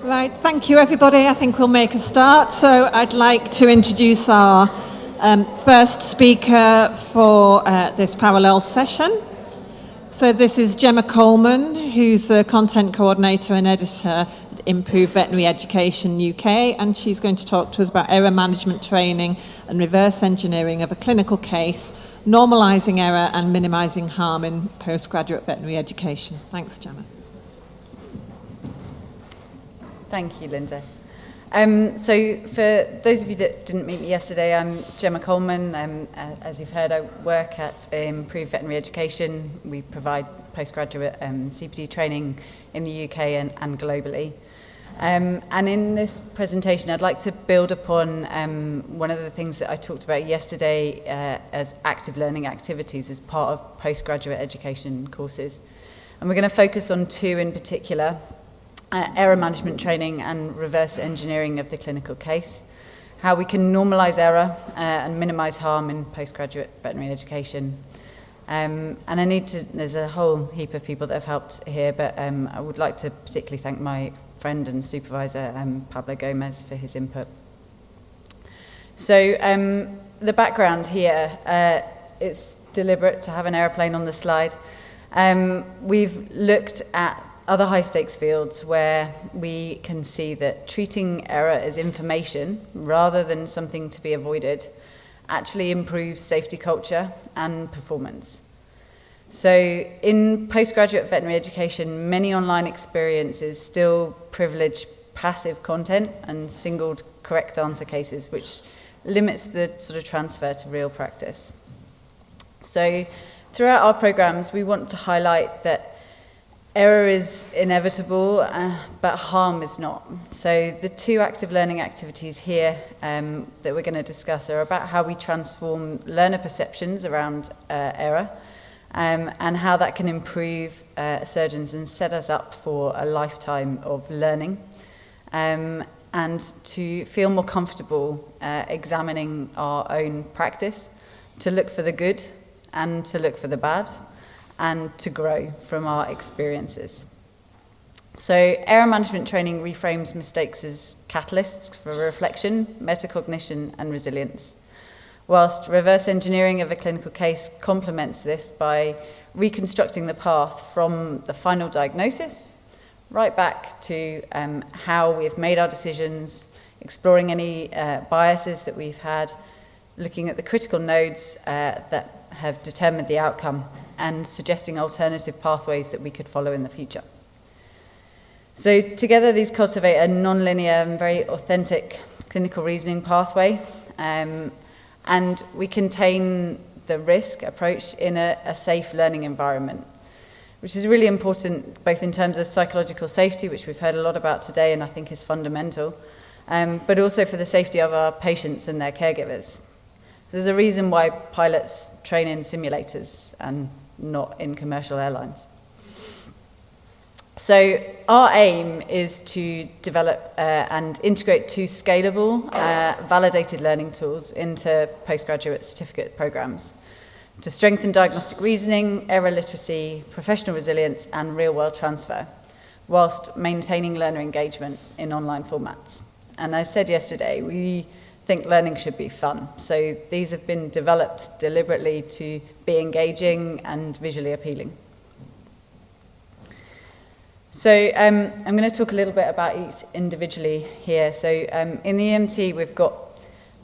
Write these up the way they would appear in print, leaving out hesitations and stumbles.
Right, thank you everybody. I think we'll make a start. So I'd like to introduce our first speaker for this parallel session. So this is Gemma Coleman, who's a content coordinator and editor at Improve Veterinary Education UK, and she's going to talk to us about error management training and reverse engineering of a clinical case, normalising error and minimising harm in postgraduate veterinary education. Thanks, Gemma. Thank you, Linda. So for those of you that didn't meet me yesterday, I'm Gemma Coleman. As you've heard, I work at Improve Veterinary Education. We provide postgraduate CPD training in the UK and globally. And in this presentation, I'd like to build upon one of the things that I talked about yesterday as active learning activities as part of postgraduate education courses. And we're going to focus on two in particular. Error management training and reverse engineering of the clinical case, how we can normalise error and minimise harm in postgraduate veterinary education. And there's a whole heap of people that have helped here, but I would like to particularly thank my friend and supervisor, Pablo Gomez, for his input. So the background here, it's deliberate to have an aeroplane on the slide. We've looked at other high-stakes fields where we can see that treating error as information rather than something to be avoided actually improves safety culture and performance. So in postgraduate veterinary education, many online experiences still privilege passive content and singled correct answer cases, which limits the sort of transfer to real practice. So throughout our programs, we want to highlight that error is inevitable, but harm is not. So the two active learning activities here that we're going to discuss are about how we transform learner perceptions around error and how that can improve surgeons and set us up for a lifetime of learning and to feel more comfortable examining our own practice, to look for the good and to look for the bad, and to grow from our experiences. So error management training reframes mistakes as catalysts for reflection, metacognition and resilience, whilst reverse engineering of a clinical case complements this by reconstructing the path from the final diagnosis right back to how we've made our decisions, exploring any biases that we've had, looking at the critical nodes that have determined the outcome, and suggesting alternative pathways that we could follow in the future. So together these cultivate a non-linear and very authentic clinical reasoning pathway, and we contain the risk approach in a safe learning environment, which is really important both in terms of psychological safety, which we've heard a lot about today and I think is fundamental, but also for the safety of our patients and their caregivers. There's a reason why pilots train in simulators and not in commercial airlines. So our aim is to develop and integrate two scalable, validated learning tools into postgraduate certificate programs to strengthen diagnostic reasoning, error literacy, professional resilience, and real-world transfer, whilst maintaining learner engagement in online formats. And as I said yesterday, we think learning should be fun. So these have been developed deliberately to be engaging and visually appealing. So I'm going to talk a little bit about each individually here. So in the EMT, we've got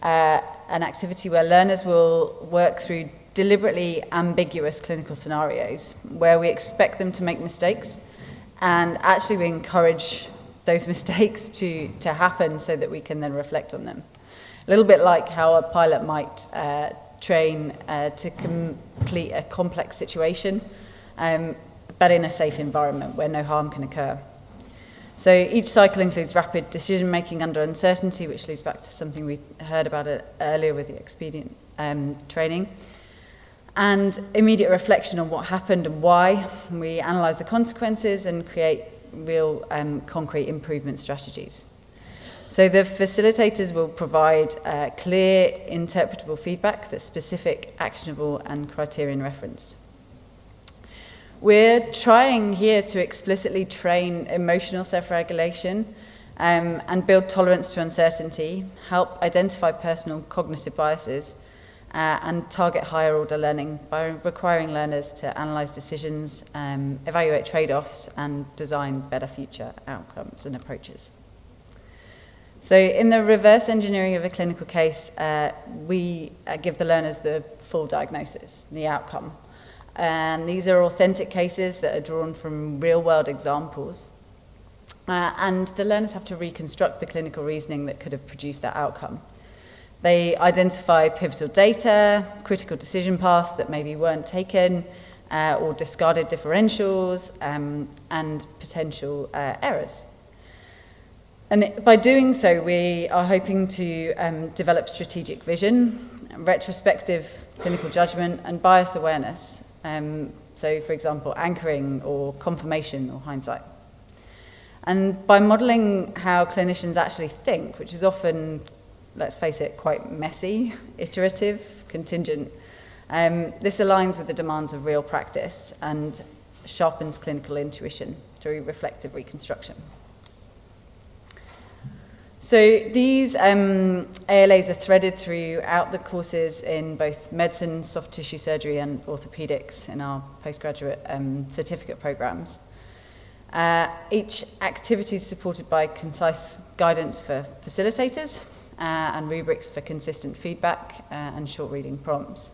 an activity where learners will work through deliberately ambiguous clinical scenarios where we expect them to make mistakes, and actually we encourage those mistakes to happen so that we can then reflect on them. A little bit like how a pilot might train to complete a complex situation, but in a safe environment where no harm can occur. So each cycle includes rapid decision-making under uncertainty, which leads back to something we heard about earlier with the expedient training, and immediate reflection on what happened and why. We analyse the consequences and create real concrete improvement strategies. So the facilitators will provide clear, interpretable feedback that's specific, actionable, and criterion referenced. We're trying here to explicitly train emotional self-regulation and build tolerance to uncertainty, help identify personal cognitive biases, and target higher order learning by requiring learners to analyse decisions, evaluate trade-offs, and design better future outcomes and approaches. So in the reverse engineering of a clinical case, we give the learners the full diagnosis, the outcome. And these are authentic cases that are drawn from real-world examples. And the learners have to reconstruct the clinical reasoning that could have produced that outcome. They identify pivotal data, critical decision paths that maybe weren't taken, or discarded differentials, and potential errors. And by doing so, we are hoping to develop strategic vision, retrospective clinical judgment, and bias awareness. So, for example, anchoring or confirmation or hindsight. And by modelling how clinicians actually think, which is often, let's face it, quite messy, iterative, contingent, this aligns with the demands of real practice and sharpens clinical intuition through reflective reconstruction. So these ALAs are threaded throughout the courses in both medicine, soft tissue surgery, and orthopedics in our postgraduate certificate programs. Each activity is supported by concise guidance for facilitators and rubrics for consistent feedback and short reading prompts.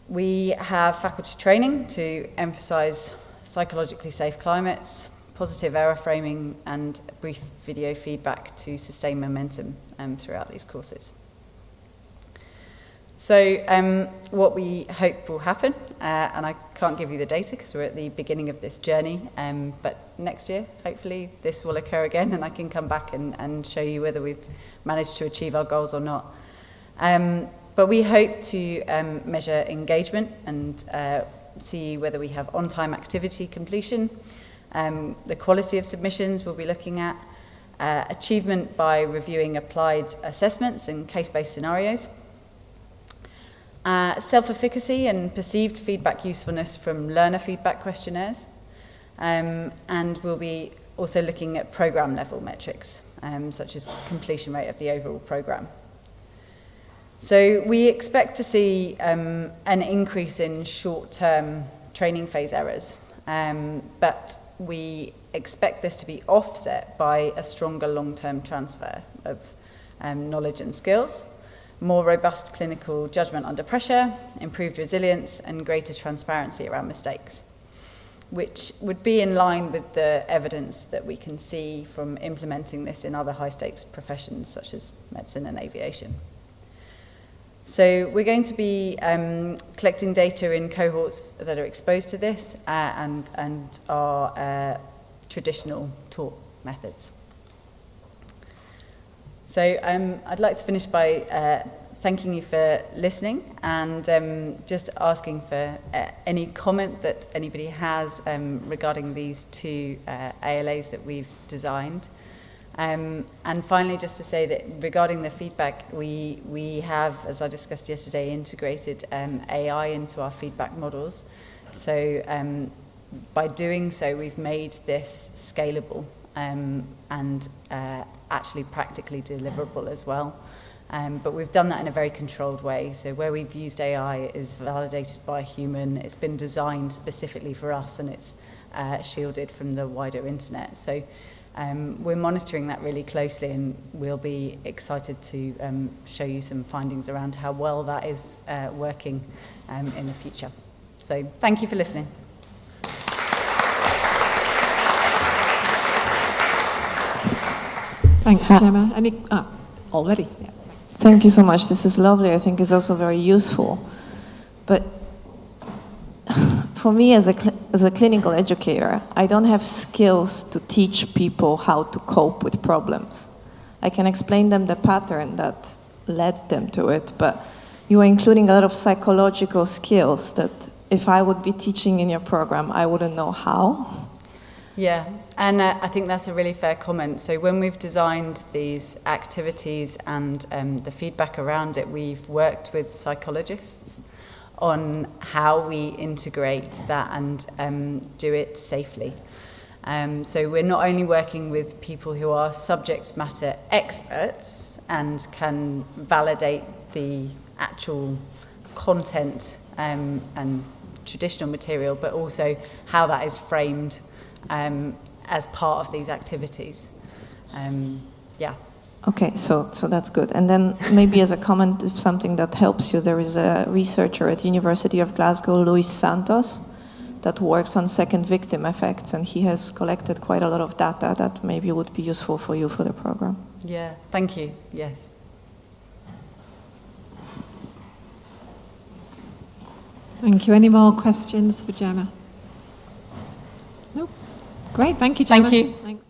We have faculty training to emphasise psychologically safe climates, positive error framing, and brief video feedback to sustain momentum throughout these courses. So what we hope will happen, and I can't give you the data because we're at the beginning of this journey, but next year, hopefully, this will occur again and I can come back and show you whether we've managed to achieve our goals or not. But we hope to measure engagement and see whether we have on-time activity completion, the quality of submissions we'll be looking at, achievement by reviewing applied assessments and case-based scenarios, self-efficacy and perceived feedback usefulness from learner feedback questionnaires, and we'll be also looking at program level metrics, such as completion rate of the overall program. So we expect to see an increase in short-term training phase errors, but we expect this to be offset by a stronger long-term transfer of knowledge and skills, more robust clinical judgment under pressure, improved resilience, and greater transparency around mistakes, which would be in line with the evidence that we can see from implementing this in other high-stakes professions such as medicine and aviation. So we're going to be collecting data in cohorts that are exposed to this and are traditional taught methods. So I'd like to finish by thanking you for listening and just asking for any comment that anybody has regarding these two ALAs that we've designed. And finally, just to say that regarding the feedback, we have, as I discussed yesterday, integrated AI into our feedback models. So by doing so, we've made this scalable and actually practically deliverable as well. But we've done that in a very controlled way. So where we've used AI, it is validated by a human. It's been designed specifically for us, and it's shielded from the wider internet. So we're monitoring that really closely, and we'll be excited to show you some findings around how well that is working in the future. So thank you for listening. Thanks, Gemma. Already. Yeah. Thank you so much. This is lovely. I think it's also very useful. But for me, as a clinical educator, I don't have skills to teach people how to cope with problems. I can explain them the pattern that led them to it, but you are including a lot of psychological skills that if I would be teaching in your program, I wouldn't know how. Yeah, and I think that's a really fair comment. So when we've designed these activities and the feedback around it, we've worked with psychologists on how we integrate that and do it safely. So we're not only working with people who are subject matter experts and can validate the actual content and traditional material, but also how that is framed as part of these activities. Yeah. Okay, so that's good. And then maybe as a comment, if something that helps you, there is a researcher at University of Glasgow, Luis Santos, that works on second victim effects, and he has collected quite a lot of data that maybe would be useful for you for the program. Yeah, thank you, yes. Thank you. Any more questions for Gemma? Nope. Great, thank you, Gemma. Thank you. Thanks.